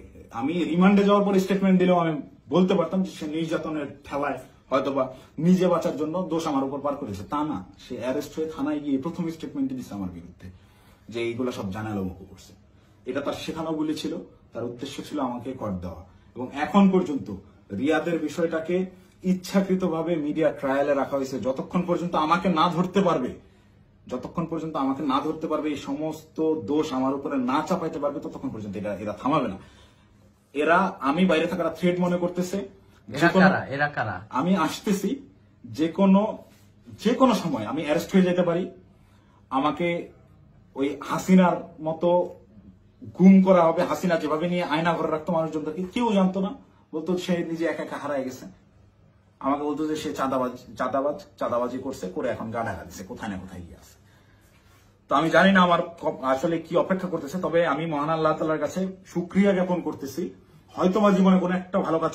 আমি রিমান্ডে যাওয়ার পরে স্টেটমেন্ট দিলেও আমি বলতে পারতাম যে সে নির্যাতনের ঠেলায় হয়তোবা নিজে বাঁচার জন্য দোষ আমার উপর পার করেছে। তা না, সে অ্যারেস্ট হয়ে থানায় গিয়ে প্রথম স্টেটমেন্টই দিচ্ছে আমার বিরুদ্ধে যে এইগুলো সব জানালো মুখো করছে। এটা তার শেখানো বলে ছিল, তার উদ্দেশ্য ছিল আমাকে কর দেওয়া। এবং এখন পর্যন্ত রিয়াদের বিষয়টাকে ইচ্ছাকৃতভাবে মিডিয়া ট্রায়ালে রাখা হয়েছে, যতক্ষণ পর্যন্ত আমাকে না ধরতে পারবে, এই সমস্ত দোষ আমার উপরে না চাপাইতে পারবে, ততক্ষণ পর্যন্ত এরা থামাবে না। এরা আমি বাইরে থাকার থ্রেট মনে করতেছে। আমি আসতেছি, যে কোনো সময় আমি অ্যারেস্ট হয়ে যেতে পারি, আমাকে ওই হাসিনার মতো গুম করা হবে। হাসিনা যেভাবে নিয়ে আয়না ঘরে রাখতো মানুষজনকে, কেউ জানতো না, বলতো সে নিজে একা একা হারায় গেছে। আমাকে বলতো যে সে চাঁদাবাজি করছে, করে এখন গা ঢাকা দিচ্ছে, কোথায় না কোথায় গিয়ে আছে। তো আমি জানি না আমার আসলে কি অপেক্ষা করতেছে, তবে আমি মহান আল্লাহ তাআলার কাছে শুকরিয়া জ্ঞাপন করতেছি। হয়তোবা জীবনে কোনো একটা ভালো কাজ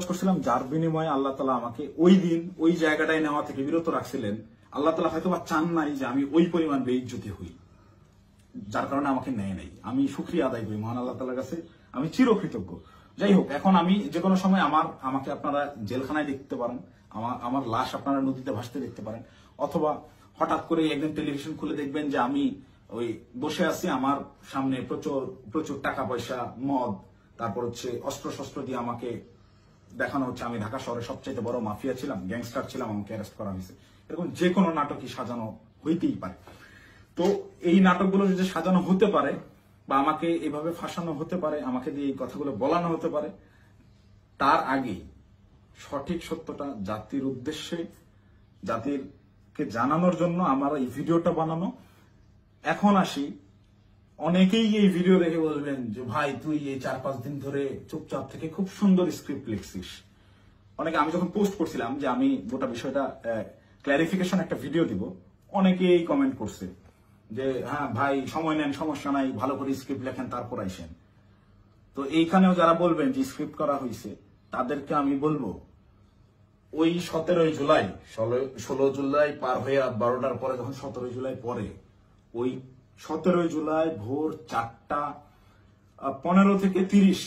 করছিলাম, যার বিনিময়ে আল্লাহ তাআলা আমাকে ওই দিন ওই জায়গাটায় নেওয়া থেকে বিরত রাখছিলেন। আল্লাহ তাআলা হয়তোবা চান নাই যে আমি ওই পরিমাণ বেইজ্জতি হই, যার কারণে আমাকে নেয় নাই। আমি শুকরিয়া আদায় করি মহান আল্লাহ তাআলার কাছে, আমি চিরকৃতজ্ঞ। যাই হোক, এখন আমি যে কোনো সময় আমাকে আপনারা জেলখানায় দেখতে পারেন, আমার লাশ আপনারা নদীতে ভাসতে দেখতে পারেন, অথবা হঠাৎ করে একদিন টেলিভিশন খুলে দেখবেন যে আমি ওই বসে আছি, আমার সামনে প্রচুর টাকা পয়সা, মদ, তারপর হচ্ছে অস্ত্র দিয়ে আমাকে দেখানো হচ্ছে আমি ঢাকা শহরের সবচেয়ে বড় মাফিয়া ছিলাম, গ্যাংস্টার ছিলাম, আমাকে অ্যারেস্ট করা হয়েছে। এরকম যে কোনো নাটকই সাজানো হইতেই পারে। তো এই নাটকগুলো যদি সাজানো হতে পারে, বা আমাকে এভাবে ফাঁসানো হতে পারে, আমাকে দিয়ে এই কথাগুলো বলানো হতে পারে, তার আগেই সঠিক সত্যটা জাতির উদ্দেশ্যে, জাতিরকে জানানোর জন্য আমার এই ভিডিওটা বানানো। এখন আসি, অনেকেই এই ভিডিও দেখে বলবেন যে ভাই তুই এই 4-5 দিন ধরে চুপচাপ থেকে খুব সুন্দর স্ক্রিপ্ট লিখছিস। অনেকে, আমি যখন পোস্ট করছিলাম যে আমি গোটা বিষয়টা ক্ল্যারিফিকেশন একটা ভিডিও দিব, অনেকেই কমেন্ট করছে যে হ্যাঁ ভাই সময় নেন, সমস্যা নাই, ভালো করে স্ক্রিপ্ট লেখেন, তারপর আইসেন। তো এইখানেও যারা বলবেন যে স্ক্রিপ্ট করা হয়েছে, তাদেরকে আমি বলবো ওই 17 জুলাই 16 জুলাই পার হয়ে রাত 12টার পরে, যখন 17 জুলাই পরে, ওই 17 জুলাই ভোর 4:15 থেকে 30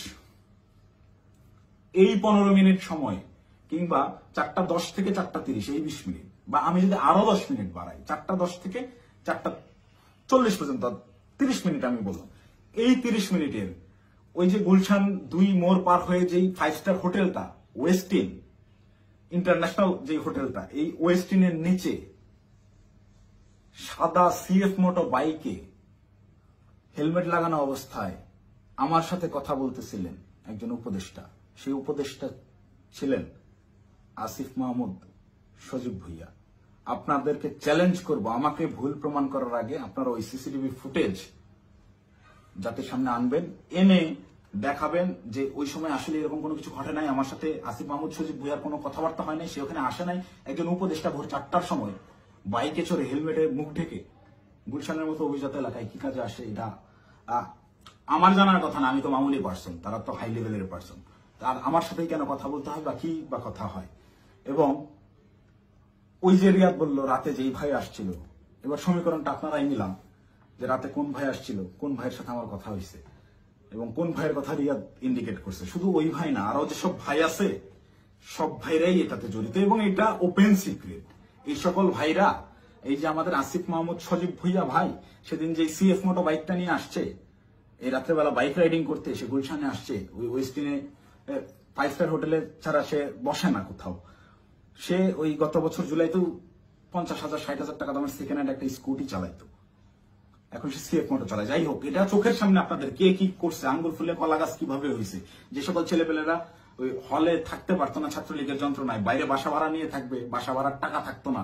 এই 15 মিনিট সময়, কিংবা 4:10 থেকে 4:30 এই 20 মিনিট, বা আমি যদি আরো 10 মিনিট বাড়াই, 4:10 থেকে 4:40 পর্যন্ত 30 মিনিট আমি বললাম, এই 30 মিনিটের ওই যে গুলশান 2 মোড় পার হয়ে যেই 5 স্টার হোটেলটা, ওয়েস্টিন ইন্টারন্যাশনাল যে হোটেলটা, এই ওয়েস্টিনের নিচে সাদা সিএফ মোটো বাইকে হেলমেট লাগানো অবস্থায় আমার সাথে কথা বলতেছিলেন একজন উপদেষ্টা। সেই উপদেষ্টা ছিলেন আসিফ মাহমুদ সজীব ভুইয়া। আপনাদেরকে চ্যালেঞ্জ করব, আমাকে ভুল প্রমাণ করার আগে আপনারা ওই সিসিটিভি ফুটেজ যাতে সামনে আনবেন, এনে দেখাবেন যে ওই সময় আসলে এরকম কোনো কিছু ঘটে নাই, আমার সাথে আসিফ মাহমুদ সজীব ভুইয়ার কোনো কথাবার্তা হয় নাই, সে ওখানে আসে নাই। একজন উপদেষ্টা ভোর 4টার সময় বাইকে চড়ে হেলমেটে মুখ ঢেকে গুলশানের মতো অভিজাত এলাকায় কি কাজে আসে, এটা আমার জানার কথা না। আমি তো মামুলি পার্সন, তারা তো হাই লেভেলের পার্সন। আর আমার সাথেই কেন কথা বলতে হয় বা কি বা কথা হয়, এবং ওই যে রিয়াদ বললো রাতে যেই ভাই আসছিল, এবার সমীকরণটা আপনারাই নিলাম যে রাতে কোন ভাই আসছিল, কোন ভাইয়ের সাথে আমার কথা হয়েছে এবং কোন ভাইয়ের কথা রিয়াদ ইন্ডিকেট করছে। শুধু ওই ভাই না, আরো যেসব ভাই আছে সব ভাইরাই এটাতে জড়িত এবং এটা ওপেন সিক্রেট। এই সকল ভাইরা, এই যে আমাদের আসিফ মাহমুদ সজীব ভুইয়া ভাই সেদিন যে সিএফ মোটো বাইকটা নিয়ে আসছে, এই রাত্রেবেলা বাইক রাইডিং করতে এসে গুলশানে আসছে, ওই ওয়েস্টিনে 5 স্টার হোটেলে ছাড়া সে বসে না কোথাও। সে ওই গত বছর জুলাইতেও 50,000 60,000 টাকা দামের সেকেন্ড হ্যান্ড একটা স্কুটি চালাইতো, এখন সে সিএফ মোটো চালায়। যাই হোক, এটা চোখের সামনে আপনাদের কে কি করছে, আঙ্গুল ফুলে কলা গাছ কিভাবে হয়েছে, যে সকল ছেলেপেলেরা ওই হলে থাকতে পারতো না ছাত্রলীগের যন্ত্রণায়, বাইরে বাসা ভাড়া নিয়ে থাকবে, বাসা ভাড়ার টাকা থাকতো না,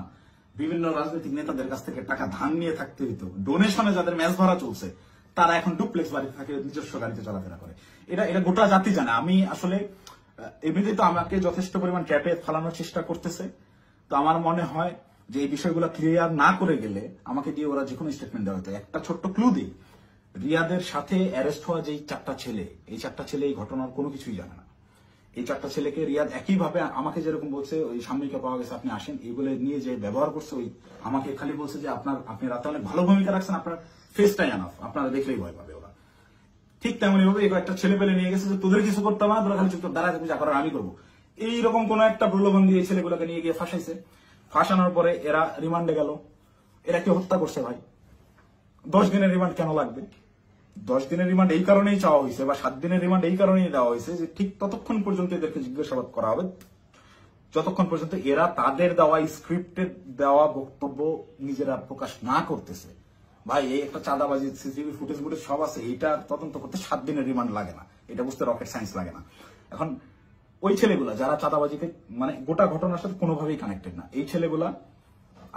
বিভিন্ন রাজনৈতিক নেতাদের কাছ থেকে টাকা ধান নিয়ে থাকতে হইতো, ডোনেশনে যাদের ম্যাচ ভরা চলছে তারা এখন ডুপ্লেক্স বাড়িতে থাকে, নিজস্ব গাড়িতে চলাফেরা করে। এটা গোটা জাতি জানে। আমি আসলে এমনিতেই তো আমাকে যথেষ্ট পরিমাণ ক্যাপে ফালানোর চেষ্টা করতেছে, তো আমার মনে হয় যে এই বিষয়গুলো ক্লিয়ার না করে গেলে আমাকে দিয়ে ওরা যে কোনো স্টেটমেন্ট দেওয়া হতো। একটা ছোট্ট ক্লু দিই, রিয়াদের সাথে অ্যারেস্ট হওয়া যেই 4টা ছেলে, এই 4টা ছেলে এই ঘটনার কোনো কিছুই জানে না। এই 4টা ছেলেকে রিয়াদ একইভাবে আমাকে যেরকম বলছে ওই সাময়িকা পাওয়া গেছে আপনি আসেন এইগুলো নিয়ে যে ব্যবহার করছে, ওই আমাকে খালি বলছে যে আপনি রাতে অনেক ভালো ভূমিকা রাখছেন, আপনার ফেসটাই আনাফ, আপনারা দেখলেই ভয় পাবে ওরা। ঠিক তেমনি ভাবে একটা ছেলে পেলে নিয়ে গেছে যে তোদের কিছু করতে হবে না, তোরা খালি চুপ দাঁড়ায় তুমি যা করার আমি করবো, এইরকম কোন একটা প্রলোভন দিয়ে এই ছেলেগুলোকে নিয়ে গিয়ে ফাঁসাইছে। ফাঁসানোর পরে এরা রিমান্ডে গেল। এরা কি হত্যা করছে ভাই? 10 দিনের রিমান্ড কেন লাগবে? 10 দিনের রিমান্ড এই কারণেই চাওয়া হয়েছে বা 7 দিনের রিমান্ড এই কারণেই দেওয়া হয়েছে যে ঠিক ততক্ষণ পর্যন্ত এদেরকে জিজ্ঞাসাবাদ করা হবে যতক্ষণ পর্যন্ত এরা তাদের দেওয়া স্ক্রিপ্টেড দেওয়া বক্তব্য নিজেরা প্রকাশ না করতেছে। ভাই এই একটা চাঁদাবাজি সিসিটিভি ফুটেজ সব আছে, এটা তদন্ত করতে 7 দিনের রিমান্ড লাগে না, এটা বুঝতে রকেট সায়েন্স লাগে না। এখন ওই ছেলেগুলা যারা চাঁদাবাজিতে মানে গোটা ঘটনার সাথে কোনোভাবেই কানেক্টেড না, এই ছেলেগুলা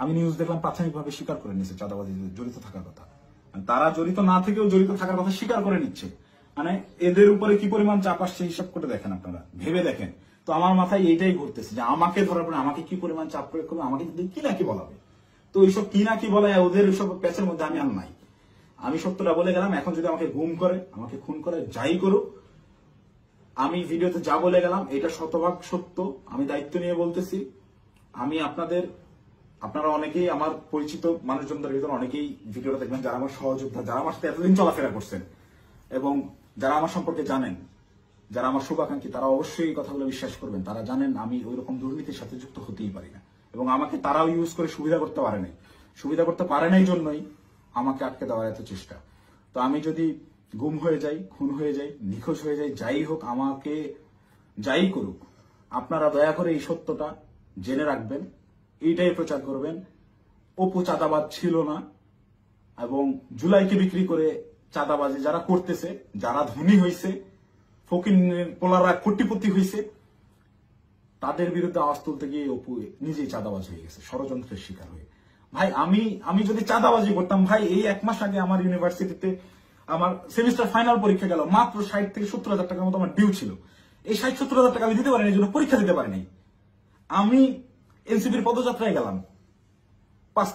আমি নিউজ দেখলাম প্রাথমিকভাবে স্বীকার করে নিচ্ছে চাঁদাবাজি জড়িত থাকার কথা। তারা জড়িত না থেকেও জড়িত থাকার কথা স্বীকার করে নিচ্ছে। মানে এদের উপরে কি পরিমাণ চাপ আসছে হিসাব করে দেখেন, আপনারা ভেবে দেখেন। তো আমার মাথায় এইটাই ঘুরতেছে যে আমাকে ধরার পরে আমাকে কি পরিমাণ চাপ প্রয়োগ করবে, আমাকে কি না কি বলাবে। তো এইসব কি না কি বলা ওদের ওইসব প্যাচের মধ্যে আমি আর নাই। আমি সত্যটা বলে গেলাম, এখন যদি আমাকে গুম করে, আমাকে খুন করে, যাই করুক, আমি ভিডিওতে যা বলে গেলাম এটা শতভাগ সত্য, আমি দায়িত্ব নিয়ে বলতেছি। আমি আপনারা অনেকেই আমার পরিচিত মানুষজনদের ভিতরে অনেকেই ভিডিওটা দেখবেন যারা আমার সহযোদ্ধা, যারা আমার সাথে এতদিন চলাফেরা করছেন এবং যারা আমার সম্পর্কে জানেন, যারা আমার শুভাকাঙ্ক্ষী, তারা অবশ্যই এই কথাগুলো বিশ্বাস করবেন। তারা জানেন আমি ওই রকম দুর্নীতির সাথে যুক্ত হতেই পারি না এবং আমাকে তারাও ইউজ করে সুবিধা করতে পারে নাই। সুবিধা করতে পারে নাই জন্যই আমাকে আটকে দেওয়ার এত চেষ্টা। তো আমি যদি গুম হয়ে যাই, খুন হয়ে যাই, নিখোঁজ হয়ে যাই, যাই হোক, আমাকে যাই করুক, আপনারা দয়া করে এই সত্যটা জেনে রাখবেন, এইটাই প্রচার করবেন। অপু চাঁদাবাজ ছিল না এবং জুলাইকে বিক্রি করে চাঁদাবাজি যারা করতেছে, যারা ধনী হয়েছে, ফকিরের পোলারা কোটিপতি হয়েছে, তাদের বিরুদ্ধে আওয়াজ তুলতে গিয়ে অপু নিজেই চাঁদাবাজ হয়ে গেছে, ষড়যন্ত্রের শিকার হয়ে। ভাই আমি যদি চাঁদাবাজি করতাম, ভাই এই 1 মাস আগে আমার ইউনিভার্সিটিতে আমার সেমিস্টার ফাইনাল পরীক্ষা গেল, মাত্র 60 থেকে 70,000 টাকার মতো আমার ডিউ ছিল। এই 60-70,000 টাকা আমি দিতে পারিনি, এই জন্য পরীক্ষা দিতে পারিনি। আমি এনসিপির পদযাত্রায় গেলাম 5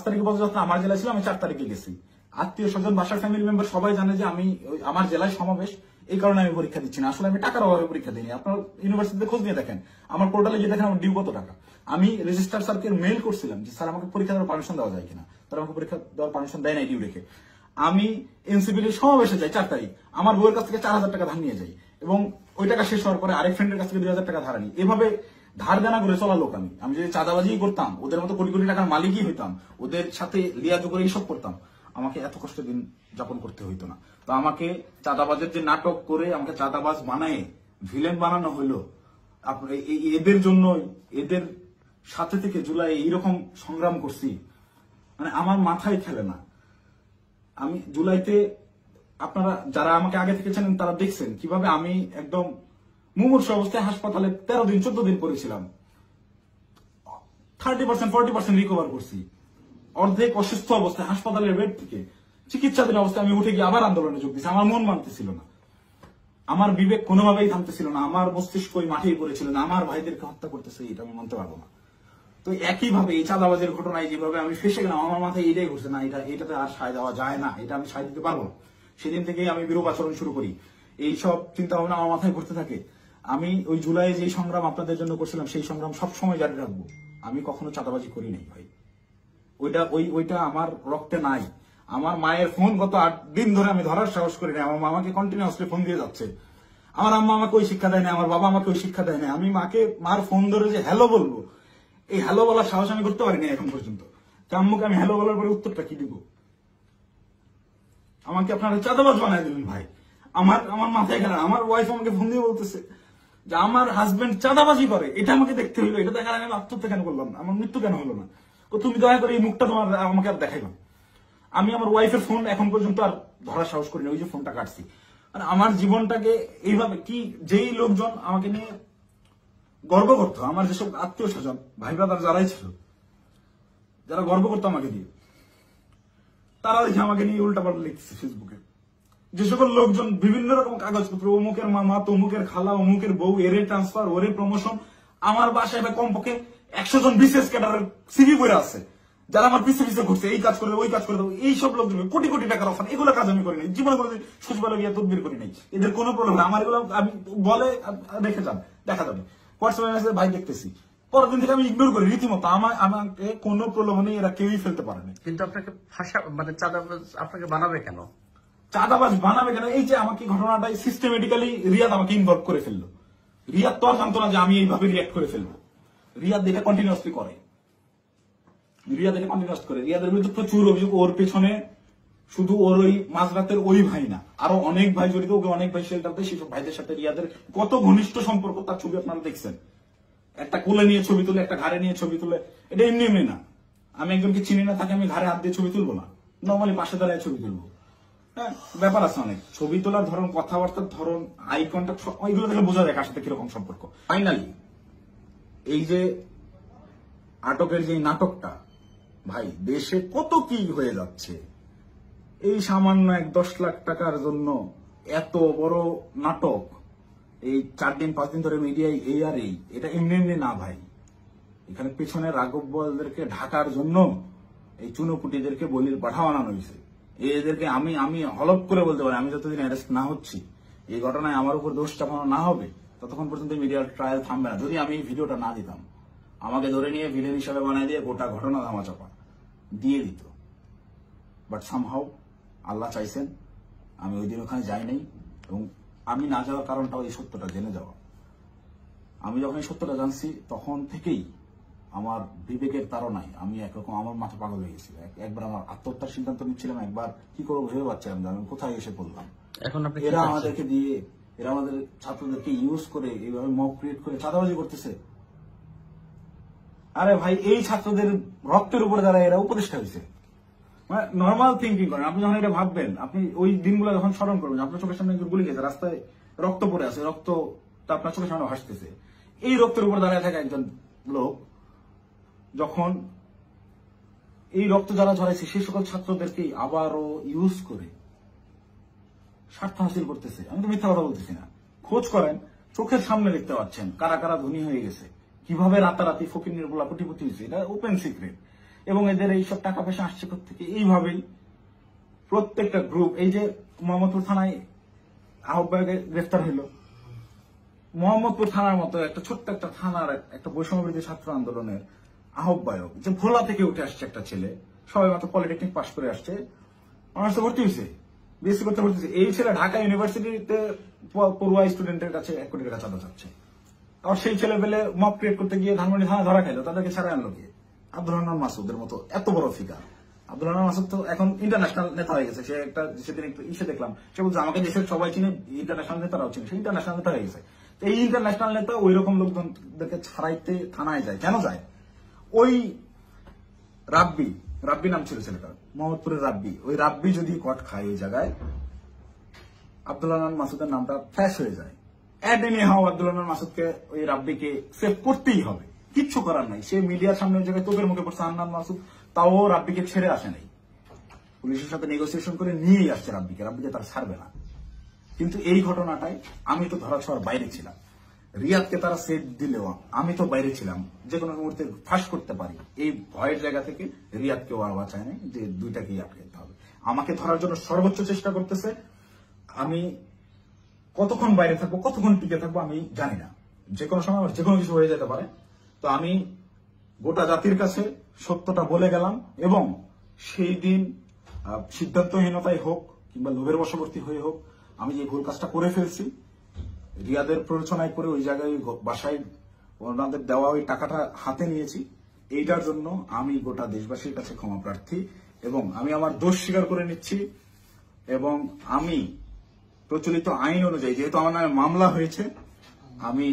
তারিখে পদযাত্রা আমার জেলায় ছিল, আমি 4 তারিখে গেছি। আত্মীয় স্বজন, বাসার ফ্যামিলি মেম্বার সবাই জানে যে আমি আমার জেলায় সমাবেশ, এই কারণে আমি পরীক্ষা দিচ্ছি না। আসলে আমি টাকার অভাবে পরীক্ষা দিইনি। আপনার ইউনিভার্সিটিতে খোঁজ নিয়ে দেখেন, আমার পোর্টালে গিয়ে দেখেন আমার ডিউ কত টাকা। আমি রেজিস্ট্রার স্যারকে মেইল করছিলাম যে স্যার আমাকে পরীক্ষা দেওয়ার পারমিশন দেওয়া যায় কিনা, তারা আমাকে পরীক্ষা দেওয়ার পারমিশন দেয় নাই ডিউ রেখে। আমি এনসিপির সমাবেশে যাই 4 তারিখ, আমার বউয়ের কাছ থেকে 4,000 টাকা ধার নিয়ে যাই এবং ওই টাকা শেষ হওয়ার পরে আরেক ফ্রেন্ডের কাছ থেকে 2,000 টাকা ধার আনি। এভাবে ধার দেনা করে চলা লোক আমি। আমি যদি চাঁদাবাজি করতাম, ওদের মতো কোটি কোটি টাকার মালিকই হইতাম, ওদের সাথে লিয়াজু করে এইসব করতাম, আমাকে এত কষ্ট দিন যাপন করতে হইতো না। তো আমাকে চাঁদাবাজের যে নাটক করে আমাকে চাঁদাবাজ বানায় ভিলেন বানানো হইলো, আপনার এদের জন্য, এদের সাথে থেকে জুলাই এইরকম সংগ্রাম করছি, মানে আমার মাথায় খেলে না। আমি জুলাইতে, আপনারা যারা আমাকে আগে থেকে চেনেন তারা দেখছেন কিভাবে আমি একদম মুমূর্ষ অবস্থায় হাসপাতালে 13 দিন 14 দিন পড়েছিলাম। 30% 40% রিকভার করছি। অর্ধেক অসুস্থ অবস্থায় হাসপাতালের বেড থেকে চিকিৎসাধীন অবস্থায় আমি উঠে গিয়ে আবার আন্দোলনে যোগ দিয়েছি। আমার মন মানতেছিল না, আমার বিবেক কোনোভাবেই থামতেছিল না, আমার মস্তিষ্ক ওই মাঠেই পড়েছিল না, আমার ভাইদেরকে হত্যা করতেছে, এটা আমি মানতে পারবো না। তো একইভাবে এই চাঁদাবাজের ঘটনায় যেভাবে আমি ফেসে গেলাম, আমার মাথায় এটাই ঘুরছে না, এটাতে আর সায় দেওয়া যায় না, এটা আমি সায় দিতে পারবো না। সেদিন থেকেই আমি বিরূপ আচরণ শুরু করি, এইসব চিন্তা ভাবনা আমার মাথায় ঘুরতে থাকে। আমি ওই জুলাই যে সংগ্রাম আপনাদের জন্য করছিলাম সেই সংগ্রাম সবসময় জারি রাখবো। আমি কখনো চাঁদাবাজি করি নাই ভাই, ওইটা আমার রক্তে নাই। আমার মায়ের ফোন গত 8 দিন ধরে আমি ধরার সাহস করি না, আমার মামাকে কন্টিনিউয়াসলি ফোন দিয়ে যাচ্ছে। আমার আম্মা আমাকে ওই শিক্ষা দেয় না, আমার বাবা আমাকে ওই শিক্ষা দেয় না। আমি মার ফোন ধরে যে হ্যালো বলবো, এই হ্যালো বলার সাহস আমি করতে পারিনি এখন পর্যন্ত। আম্মুকে আমি হ্যালো বলার পরে উত্তরটা কি দিব? আমাকে আপনারা চাঁদাবাজ বানায় দিলেন ভাই। আমার মাথায় গেল, আমার ওয়াইফ আমাকে ফোন দিয়ে বলতেছে যে আমার হাজবেন্ড চাঁদাবাজি করে, এটা আমাকে দেখতে হইলো, এটা দেখার আমি আত্মহত্যা কেন করলাম না, আমার মৃত্যু কেন হলো না? তুমি দয়া করে এই মুখটা তোমার আমাকে আর দেখাইলাম। আমি আমার ওয়াইফের ফোন এখন পর্যন্ত আর ধরার সাহস করি না, ওই যে ফোনটা কাটছি। মানে আমার জীবনটাকে এইভাবে কি, যেই লোকজন আমাকে নিয়ে গর্ব করতো, আমার যেসব আত্মীয় স্বজন ভাই ব্রাদার যারাই ছিল, যারা গর্ব করতো আমাকে দিয়ে, তারা দেখে আমাকে নিয়ে উল্টাপাল্টা লিখছে ফেসবুকে। যে সকল লোকজন বিভিন্ন রকম কাগজপত্র, অমুকের মামা, তমুকের খালা, অমুকের বউ, এরে ট্রান্সফার, ওরে প্রমোশন, আমার বাসায় কমপক্ষে 100 জন বিশেষ ক্যাডারের সিভি বইরা আছে, যারা আমার পিছিয়ে পিছিয়ে ঘুরছে, এই কাজ করে দেবো, ওই কাজ করে দেবো, এইসব লোকজন কোটি কোটি টাকার অফার, এগুলো কাজ আমি করি নাই জীবনে, করে সচিবালয় গিয়ে তদবির করি নাই। এদের কোনো প্রবলেম না, আমার এগুলো আমি বলে রেখে যান, দেখা যাবে হোয়াটসঅ্যাপে মেসেজ, ভাই দেখতেছি, পরের দিন থেকে আমি ইগনোর করি রীতিমতো। আমাকে কোনো প্রলোভনে এরা কেউই ফেলতে পারেনি। কিন্তু আপনাকে ভাষা মানে চাঁদাবাজ আপনাকে বানাবে কেন? চাঁদাবাজ বানাবে কেন? এই যে আমাকে ঘটনাটাই সিস্টেমেটিক্যালি রিয়াদ আমাকে ইনভলভ করে ফেললো। রিয়াদ তো আর জানতো না যে আমি এইভাবে রিয়াক্ট করে ফেলবো। রিয়াদ এটা কন্টিনিউয়াসলি করে, রিয়াদের বিরুদ্ধে প্রচুর অভিযোগ। ওর পেছনে শুধু ওর ওই মাঝরাতের ওই ভাই না, আরো অনেক ভাই জড়িত। ওকে অনেক ভাই শেল্টার দেয়, সেসব ভাইদের সাথে রিয়াদের কত ঘনিষ্ঠ সম্পর্ক তার ছবি আপনারা দেখছেন। একটা কোলে নিয়ে ছবি তুলে, একটা ঘাড়ে নিয়ে ছবি তুলে, এটা এমনি এমনি না। আমি একজনকে চিনি না, তাকে আমি ঘাড়ে হাত দিয়ে ছবি তুলবো না, নর্মালি পাশে দাঁড়ায় ছবি তুলবো। হ্যাঁ, ব্যাপার আছে অনেক। ছবি তোলার ধরন, কথাবার্তার ধরন, আই কন্ট্যাক্ট, ওইগুলো দেখে বোঝা যায় কার সাথে কিরকম সম্পর্ক। ফাইনালি এই যে আটকের যে নাটকটা, ভাই দেশে কত কি হয়ে যাচ্ছে, এই সামান্য 1-10 লাখ টাকার জন্য এত বড় নাটক, এই 4 দিন 5 দিন ধরে মিডিয়ায় এই আর এই, এটা এমনি এমনি না ভাই। এখানে পেছনে রাঘব বোয়ালদেরকে ঢাকার জন্য এই চুনোপুটিদেরকে বলির পাঠা বানানো হয়েছে। এদেরকে আমি হলপ করে বলতে পারি, আমি যতদিন অ্যারেস্ট না হচ্ছি, এই ঘটনায় আমার উপর দোষ চাপানো না হবে, ততক্ষণ পর্যন্ত মিডিয়ার ট্রায়াল থামবে না। যদি আমি এই ভিডিওটা না দিতাম, আমাকে ধরে নিয়ে ভিলেন হিসাবে বানিয়ে দিয়ে গোটা ঘটনা ধামাচাপা দিয়ে দিত। বাট সামহাউ আল্লাহ চাইছেন আমি ওই দিন ওখানে যাই নাই, এবং আমি না যাওয়ার কারণটাও এই সত্যটা জেনে যাওয়া। আমি যখন এই সত্যটা জানছি, তখন থেকেই আমার বিবেকের তাড়নায় আমি একরকম আমার মাথা পাগল হয়ে গেছিল। একবার আমার আত্মহত্যার সিদ্ধান্ত নিচ্ছিলাম, একবার কি করবো ভেবে পাচ্ছিলাম যে আমি কোথায় এসে পড়লাম। এখন এরা আমাদেরকে দিয়ে, এরা আমাদের ছাত্রদেরকে ইউজ করে এইভাবে মব ক্রিয়েট করে চাঁদাবাজি করতেছে। আরে ভাই, এই ছাত্রদের রক্তের উপরে যারা এরা উপদেষ্টা হয়েছে, মানে নর্মাল থিঙ্কিং করেন। আপনি যখন এটা ভাববেন, আপনি ওই দিনগুলো যখন স্মরণ করবেন, আপনার চোখের সামনে একজন গুলি গেছে, রাস্তায় রক্ত পড়ে আছে, রক্তটা আপনার চোখের সামনে ভাসতেছে। এই রক্তের উপরে দাঁড়িয়ে থাকা একজন লোক যখন এই রক্ত যারা ঝরাইছে সেই সকল ছাত্রদেরকেই আবারও ইউজ করে স্বার্থ হাসিল করতেছে। আমি তো মিথ্যা কথা বলতেছি না, খোঁজ করেন, চোখের সামনে দেখতে পাচ্ছেন কারা কারা ধনী হয়ে গেছে, কিভাবে রাতারাতি ফকির বলা কোটিপতি হয়েছে, এটা ওপেন সিক্রেট। এবং এদের এইসব টাকা পয়সা আসছে থেকে এইভাবেই প্রত্যেকটা গ্রুপ। এই যে মোহাম্মদপুর থানায় আহ্বায়কে গ্রেফতার হইল, মোহাম্মদপুর থানার মতো একটা ছোট্ট একটা থানার একটা বৈষম্যবিরোধী ছাত্র আন্দোলনের আহ্বায়ক, যে ভোলা থেকে উঠে আসছে একটা ছেলে, সবাই মাত্র পলিটেকনিক পাশ করে আসছে, অনার্সে ভর্তি হয়েছে, বিএসসি করতে ভর্তি হয়েছে। এই ছেলে ঢাকা ইউনিভার্সিটিতে পড়ুয়া স্টুডেন্টের কাছে 1 কোটি টাকা চাঁদা চাচ্ছে। আর সেই ছেলে পেলে মব ক্রিয়েট করতে গিয়ে ধানমন্ডি থানা ধরা খাইলো, তাদেরকে ছাড়াই আনলো গিয়ে। আব্দুল রহমান মাসুদের মতো এত বড় ফিগার। আব্দুল রহমান মাসুদ তো এখন ইন্টারন্যাশনাল নেতা হয়ে গেছে। সে একটা সেদিন একটু ইসে দেখলাম, সে বলছে আমাকে দেশের সবাই চিনে, ইন্টারন্যাশনাল নেতারাও চিনে, সে ইন্টারন্যাশনাল নেতা হয়ে গেছে। এই ইন্টারন্যাশনাল নেতা ওই রকম লোকজনদেরকে ছাড়াইতে থানায় যায় কেন যায়? ওই রাব্বি নাম ছিল ছেলেটার, মোহাম্মদপুরের রাব্বি, ওই রাব্বি যদি কট খায় ওই জায়গায়, আব্দুল রহমান মাসুদের নামটা ফ্ল্যাশ হয়ে যায়। আব্দুল রহমান মাসুদকে, ওই রাব্বিকে সেভ করতেই হবে, কিচ্ছু করার নাই। সে মিডিয়ার সামনে ওই জায়গায় তোপের মুখে পড়ছে হান্নান মাসুদ, তাও রাব্বিকে ছেড়ে আসে নাই, পুলিশের সাথে নেগোসিয়েশন করে নিয়েই আসছে রাব্বিকে তারা ছাড়বে না। কিন্তু এই ঘটনাটাই আমি তো ধরা ছোঁয়ার বাইরে ছিলাম। রিয়াদকে তারা সেট দিলেও আমি তো বাইরে ছিলাম, যে কোনো মুহূর্তে ফাঁস করতে পারি। এই ভয়ের জায়গা থেকে রিয়াদকেও আর বাঁচায় নাই, যে দুইটাকেই আটকে দিতে হবে। আমাকে ধরার জন্য সর্বোচ্চ চেষ্টা করতেছে। আমি কতক্ষণ বাইরে থাকবো, কতক্ষণ টিকে থাকবো আমি জানি না। যে কোনো সময় আমার যে কোনো কিছু হয়ে যেতে পারে। তো আমি গোটা জাতির কাছে সত্যটা বলে গেলাম, এবং সেই দিন সিদ্ধান্তহীনতায় হোক কিংবা লোভের বশবর্তী হয়ে হোক, আমি যে ভুল কাজটা করে ফেলছি, রিয়াদের প্ররোচনায় করে ওই জায়গায় বাসায় ওনাদের দেওয়া ওই টাকাটা হাতে নিয়েছি, এইটার জন্য আমি গোটা দেশবাসীর কাছে ক্ষমা প্রার্থী, এবং আমি আমার দোষ স্বীকার করে নিচ্ছি। এবং আমি প্রচলিত আইন অনুযায়ী, যেহেতু আমার নামে মামলা হয়েছে, আমি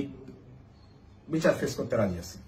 বিচার ফেস করতে রাজি আছি।